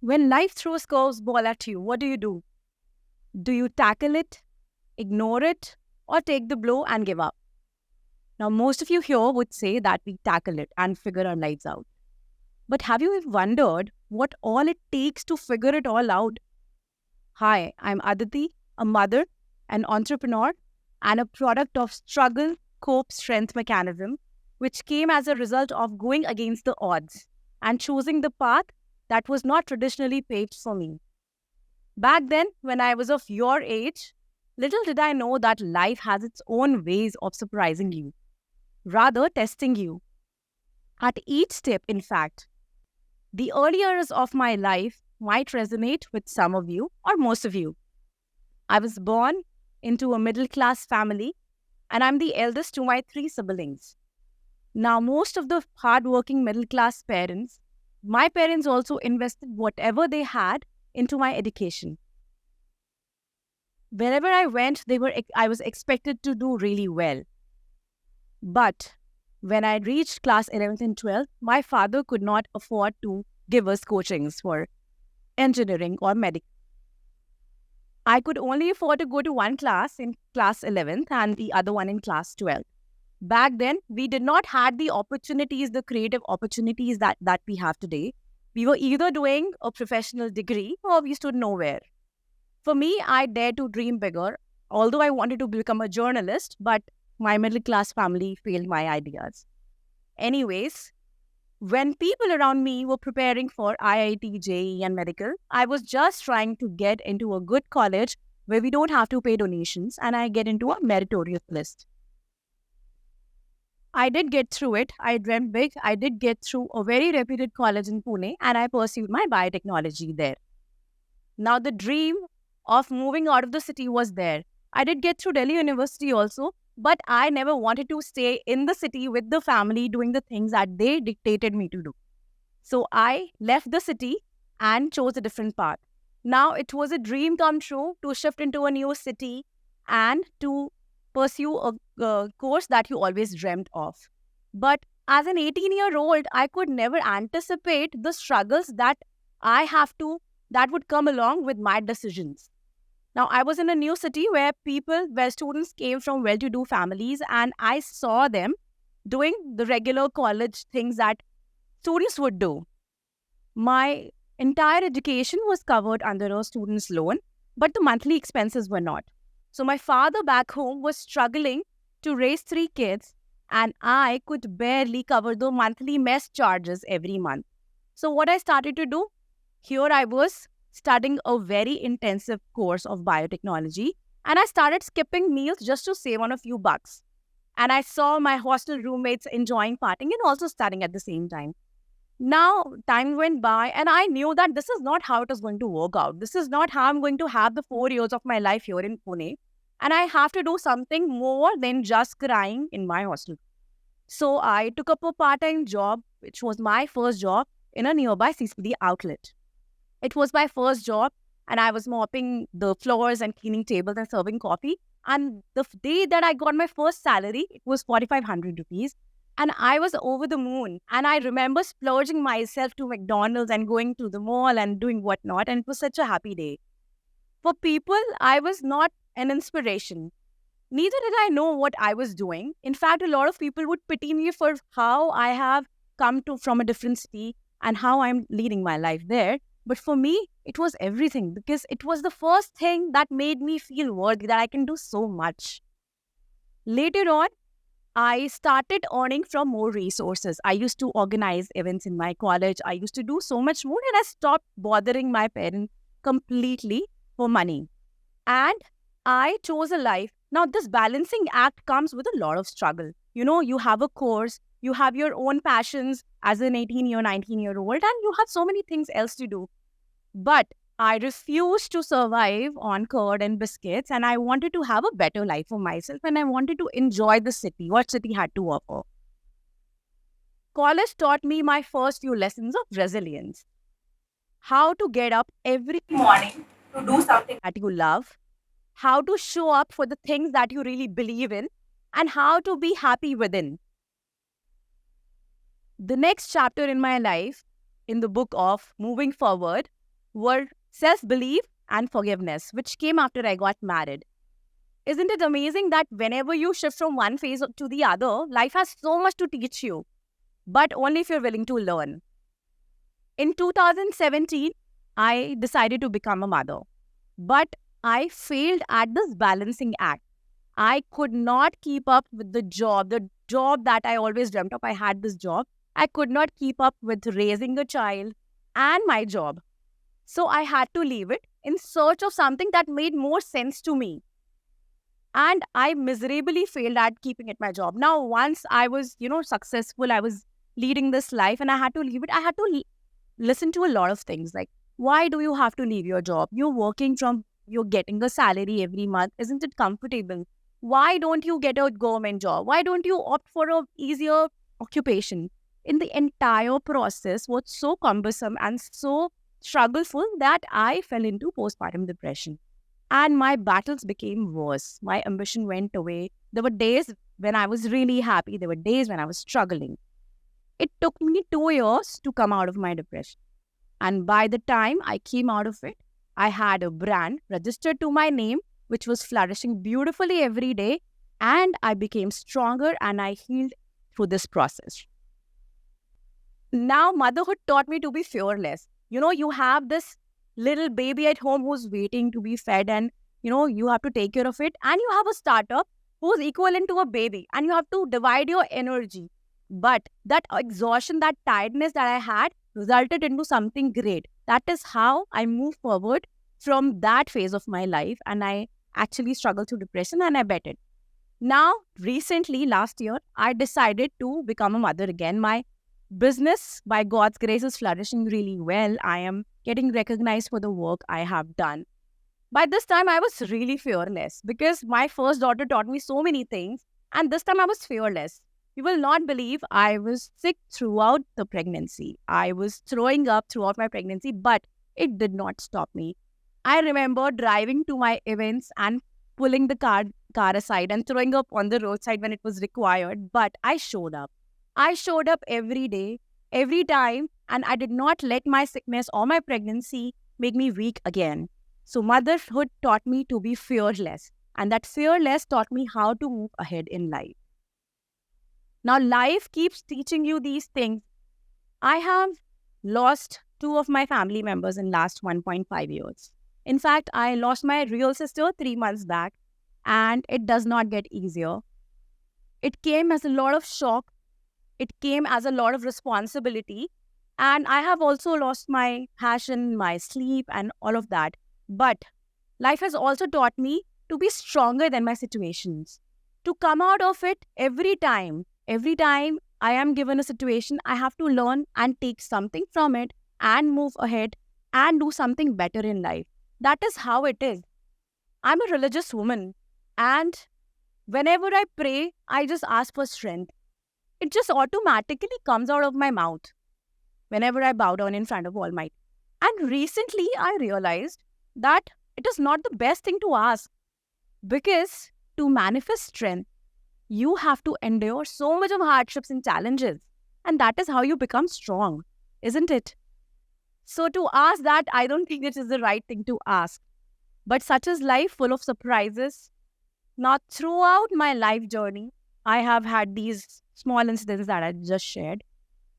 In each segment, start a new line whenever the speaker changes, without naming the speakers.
When life throws curveball at you, what do? Do you tackle it, ignore it, or take the blow and give up? Now, most of you here would say that we tackle it and figure our lives out. But have you ever wondered what all it takes to figure it all out? Hi, I'm Aditi, a mother, an entrepreneur, and a product of struggle, cope, strength mechanism, which came as a result of going against the odds and choosing the path that was not traditionally paved for me. Back then, when I was of your age, little did I know that life has its own ways of surprising you, rather testing you. At each step, in fact, the early years of my life might resonate with some of you or most of you. I was born into a middle class family, and I'm the eldest to my three siblings. Now, most of the hardworking middle class parents, my parents also invested whatever they had into my education. Wherever I went, I was expected to do really well. But when I reached class 11th and 12th, my father could not afford to give us coachings for engineering or medical. I could only afford to go to one class in class 11th and the other one in class 12th. Back then, we did not have the opportunities, the creative opportunities that we have today. We were either doing a professional degree or we stood nowhere. For me, I dared to dream bigger, although I wanted to become a journalist, but my middle class family failed my ideas. Anyways, when people around me were preparing for IIT, JEE, and medical, I was just trying to get into a good college where we don't have to pay donations and I get into a meritorious list. I did get through it. I dreamt big. I did get through a very reputed college in Pune and I pursued my biotechnology there. Now, the dream of moving out of the city was there. I did get through Delhi University also, but I never wanted to stay in the city with the family doing the things that they dictated me to do. So I left the city and chose a different path. Now, it was a dream come true to shift into a new city and to pursue a course that you always dreamt of. But as an 18-year-old, I could never anticipate the struggles that would come along with my decisions. Now, I was in a new city where students came from well-to-do families, and I saw them doing the regular college things that students would do. My entire education was covered under a student's loan, but the monthly expenses were not. So my father back home was struggling to raise three kids, and I could barely cover the monthly mess charges every month. So what I started to do, here I was studying a very intensive course of biotechnology, and I started skipping meals just to save on a few bucks. And I saw my hostel roommates enjoying partying and also studying at the same time. Now, time went by, and I knew that this is not how it is going to work out. This is not how I'm going to have the 4 years of my life here in Pune. And I have to do something more than just crying in my hostel. So I took up a part-time job, which was my first job in a nearby CCD outlet. It was my first job, and I was mopping the floors and cleaning tables and serving coffee. And the day that I got my first salary, it was 4,500 rupees. And I was over the moon. And I remember splurging myself to McDonald's and going to the mall and doing whatnot. And it was such a happy day. For people, I was not an inspiration. Neither did I know what I was doing. In fact, a lot of people would pity me for how I have come to from a different city and how I'm leading my life there. But for me, it was everything because it was the first thing that made me feel worthy that I can do so much. Later on, I started earning from more resources. I used to organize events in my college. I used to do so much more, and I stopped bothering my parents completely for money. And I chose a life. Now, this balancing act comes with a lot of struggle. You have a course, you have your own passions as an 18-year, 19-year-old, and you have so many things else to do. But I refused to survive on curd and biscuits, and I wanted to have a better life for myself, and I wanted to enjoy the city, what city had to offer. College taught me my first few lessons of resilience. How to get up every morning to do something that you love, how to show up for the things that you really believe in, and how to be happy within. The next chapter in my life, in the book of Moving Forward, were self-belief and forgiveness, which came after I got married. Isn't it amazing that whenever you shift from one phase to the other, life has so much to teach you, but only if you're willing to learn. In 2017, I decided to become a mother, but I failed at this balancing act. I could not keep up with the job that I always dreamt of. I had this job. I could not keep up with raising a child and my job. So I had to leave it in search of something that made more sense to me. And I miserably failed at keeping at my job. Now, once I was, successful, I was leading this life and I had to leave it. I had to listen to a lot of things like, why do you have to leave your job? You're getting a salary every month. Isn't it comfortable? Why don't you get a government job? Why don't you opt for a easier occupation? In the entire process was so cumbersome and so struggleful that I fell into postpartum depression. And my battles became worse. My ambition went away. There were days when I was really happy. There were days when I was struggling. It took me 2 years to come out of my depression. And by the time I came out of it, I had a brand registered to my name, which was flourishing beautifully every day. And I became stronger and I healed through this process. Now, motherhood taught me to be fearless. You have this little baby at home who's waiting to be fed, and you have to take care of it. And you have a startup who's equivalent to a baby, and you have to divide your energy. But that exhaustion, that tiredness that I had resulted into something great. That is how I moved forward from that phase of my life, and I actually struggled through depression and I bet it. Now, recently, last year, I decided to become a mother again. My business, by God's grace, is flourishing really well. I am getting recognized for the work I have done. By this time, I was really fearless because my first daughter taught me so many things. And this time I was fearless. You will not believe I was sick throughout the pregnancy. I was throwing up throughout my pregnancy, but it did not stop me. I remember driving to my events and pulling the car aside and throwing up on the roadside when it was required. But I showed up. I showed up every day, every time, and I did not let my sickness or my pregnancy make me weak again. So motherhood taught me to be fearless, and that fearless taught me how to move ahead in life. Now, life keeps teaching you these things. I have lost 2 of my family members in last 1.5 years. In fact, I lost my real sister 3 months back, and it does not get easier. It came as a lot of shock. It came as a lot of responsibility. And I have also lost my passion, my sleep, and all of that. But life has also taught me to be stronger than my situations, to come out of it every time. Every time I am given a situation, I have to learn and take something from it and move ahead and do something better in life. That is how it is. I'm a religious woman, and whenever I pray, I just ask for strength. It just automatically comes out of my mouth whenever I bow down in front of Almighty. And recently, I realized that it is not the best thing to ask, because to manifest strength, you have to endure so much of hardships and challenges. And that is how you become strong, isn't it? So to ask that, I don't think it is the right thing to ask. But such is life, full of surprises. Now, throughout my life journey, I have had these small incidents that I just shared.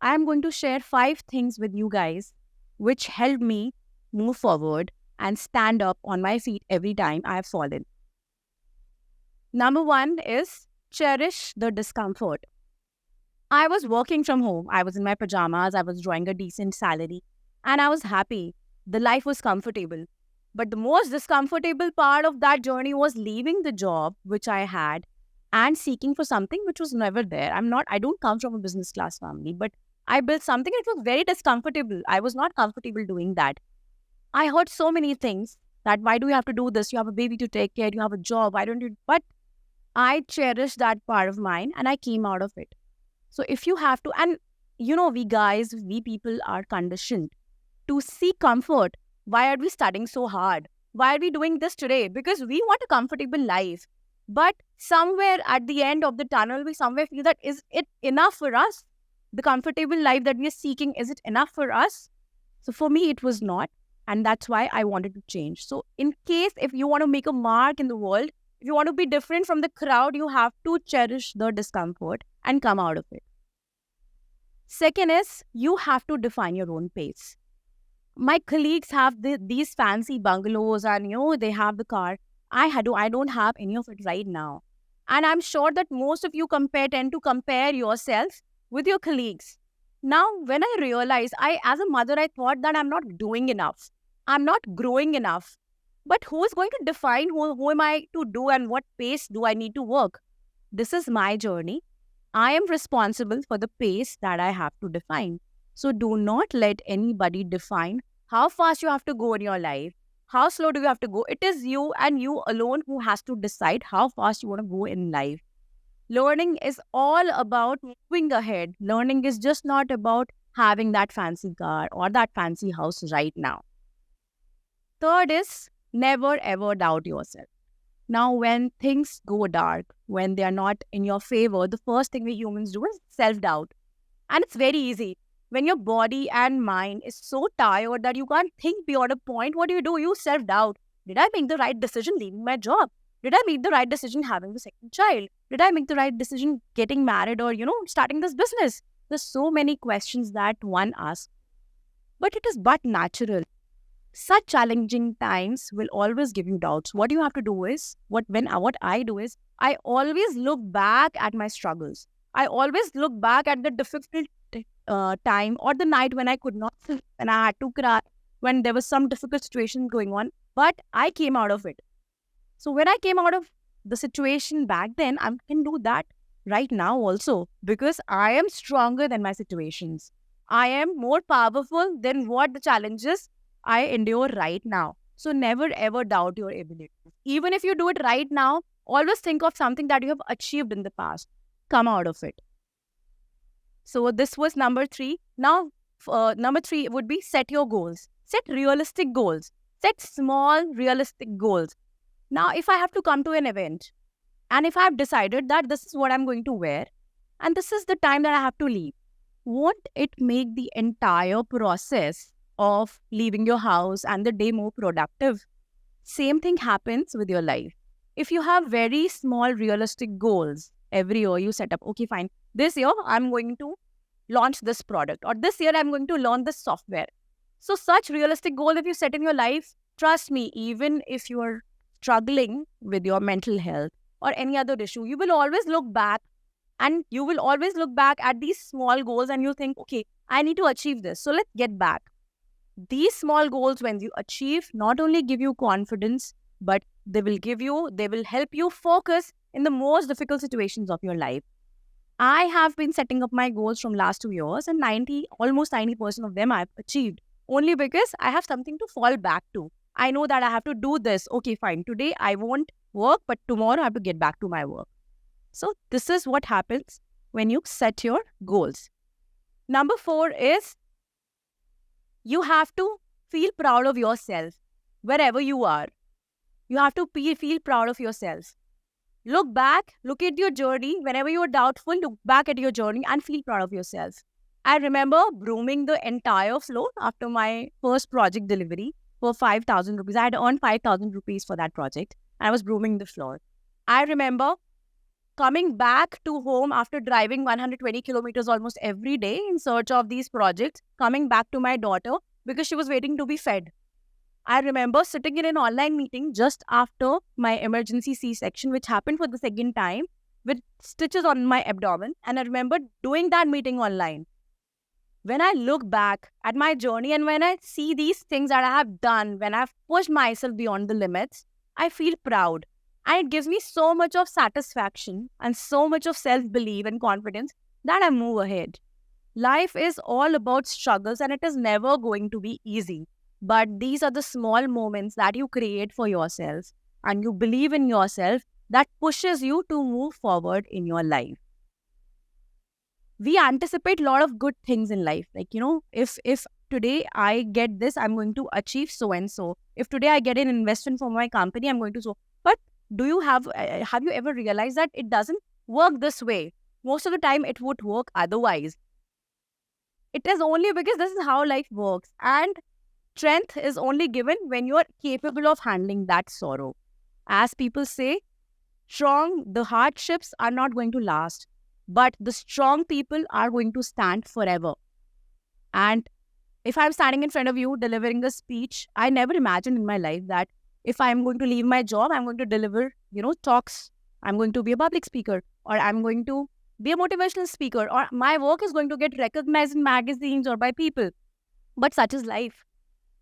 I am going to share 5 things with you guys which helped me move forward and stand up on my feet every time I have fallen. Number 1 is cherish the discomfort. I was working from home. I was in my pajamas. I was drawing a decent salary. And I was happy. The life was comfortable. But the most discomfortable part of that journey was leaving the job which I had and seeking for something which was never there. I don't come from a business class family, but I built something. It was very discomfortable. I was not comfortable doing that. I heard so many things that why do you have to do this? You have a baby to take care. You have a job. Why don't you? But I cherished that part of mine and I came out of it. So if you have to, and we people are conditioned to seek comfort. Why are we studying so hard? Why are we doing this today? Because we want a comfortable life. But somewhere at the end of the tunnel, we somewhere feel that is it enough for us? The comfortable life that we are seeking, is it enough for us? So for me, it was not. And that's why I wanted to change. So in case if you want to make a mark in the world, if you want to be different from the crowd, you have to cherish the discomfort and come out of it. Second is you have to define your own pace. My colleagues have these fancy bungalows and they have the car. I don't have any of it right now. And I'm sure that most of you tend to compare yourself with your colleagues. Now, when I realized, as a mother, I thought that I'm not doing enough. I'm not growing enough. But who is going to define who am I to do and what pace do I need to work? This is my journey. I am responsible for the pace that I have to define. So do not let anybody define how fast you have to go in your life. How slow do you have to go? It is you and you alone who has to decide how fast you want to go in life. Learning is all about moving ahead. Learning is just not about having that fancy car or that fancy house right now. Third is never ever doubt yourself. Now, when things go dark, when they are not in your favor, the first thing we humans do is self-doubt. And it's very easy. When your body and mind is so tired that you can't think beyond a point, what do? You self-doubt. Did I make the right decision leaving my job? Did I make the right decision having the second child? Did I make the right decision getting married or, starting this business? There's so many questions that one asks. But it is but natural. Such challenging times will always give you doubts. What you have to do is, what I do is, I always look back at my struggles. I always look back at the difficult time or the night when I could not sleep and I had to cry, when there was some difficult situation going on, but I came out of it. So when I came out of the situation back then, I can do that right now also because I am stronger than my situations. I am more powerful than what the challenges I endure right now. So never ever doubt your ability. Even if you do it right now, always think of something that you have achieved in the past. Come out of it. So this was number 3. Now, number 3 would be set your goals. Set realistic goals. Set small realistic goals. Now, if I have to come to an event and if I have decided that this is what I'm going to wear and this is the time that I have to leave, won't it make the entire process of leaving your house and the day more productive? Same thing happens with your life. If you have very small realistic goals, every year you set up, okay, fine, this year I'm going to launch this product or this year I'm going to learn this software. So such realistic goal if you set in your life, trust me, even if you're struggling with your mental health or any other issue, you will always look back and you will always look back at these small goals and you think, okay, I need to achieve this. So let's get back. These small goals, when you achieve, not only give you confidence, but they will help you focus in the most difficult situations of your life. I have been setting up my goals from last 2 years and almost 90% of them I've achieved only because I have something to fall back to. I know that I have to do this. Okay, fine. Today I won't work, but tomorrow I have to get back to my work. So this is what happens when you set your goals. Number 4 is you have to feel proud of yourself wherever you are. You have to feel proud of yourself. Look back, look at your journey. Whenever you are doubtful, look back at your journey and feel proud of yourself. I remember brooming the entire floor after my first project delivery for 5,000 rupees. I had earned 5,000 rupees for that project. I was brooming the floor. I remember coming back to home after driving 120 kilometers almost every day in search of these projects, coming back to my daughter because she was waiting to be fed. I remember sitting in an online meeting just after my emergency C-section, which happened for the second time, with stitches on my abdomen. And I remember doing that meeting online. When I look back at my journey and when I see these things that I have done, when I've pushed myself beyond the limits, I feel proud. And it gives me so much of satisfaction and so much of self-belief and confidence that I move ahead. Life is all about struggles and it is never going to be easy. But these are the small moments that you create for yourself and you believe in yourself that pushes you to move forward in your life. We anticipate a lot of good things in life. Like, if today I get this, I'm going to achieve so and so. If today I get an investment from my company, I'm going to so. But do you have you ever realized that it doesn't work this way? Most of the time, it would work otherwise. It is only because this is how life works. And Strength is only given when you are capable of handling that sorrow. As people say, the hardships are not going to last, but the strong people are going to stand forever. And if I'm standing in front of you delivering a speech, I never imagined in my life that if I'm going to leave my job, I'm going to deliver, talks. I'm going to be a public speaker, or I'm going to be a motivational speaker, or my work is going to get recognized in magazines or by people. But such is life,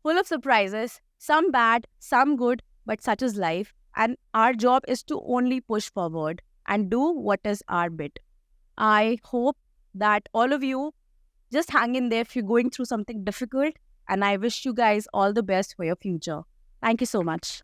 full of surprises, some bad, some good, but such is life. And our job is to only push forward and do what is our bit. I hope that all of you just hang in there if you're going through something difficult. And I wish you guys all the best for your future. Thank you so much.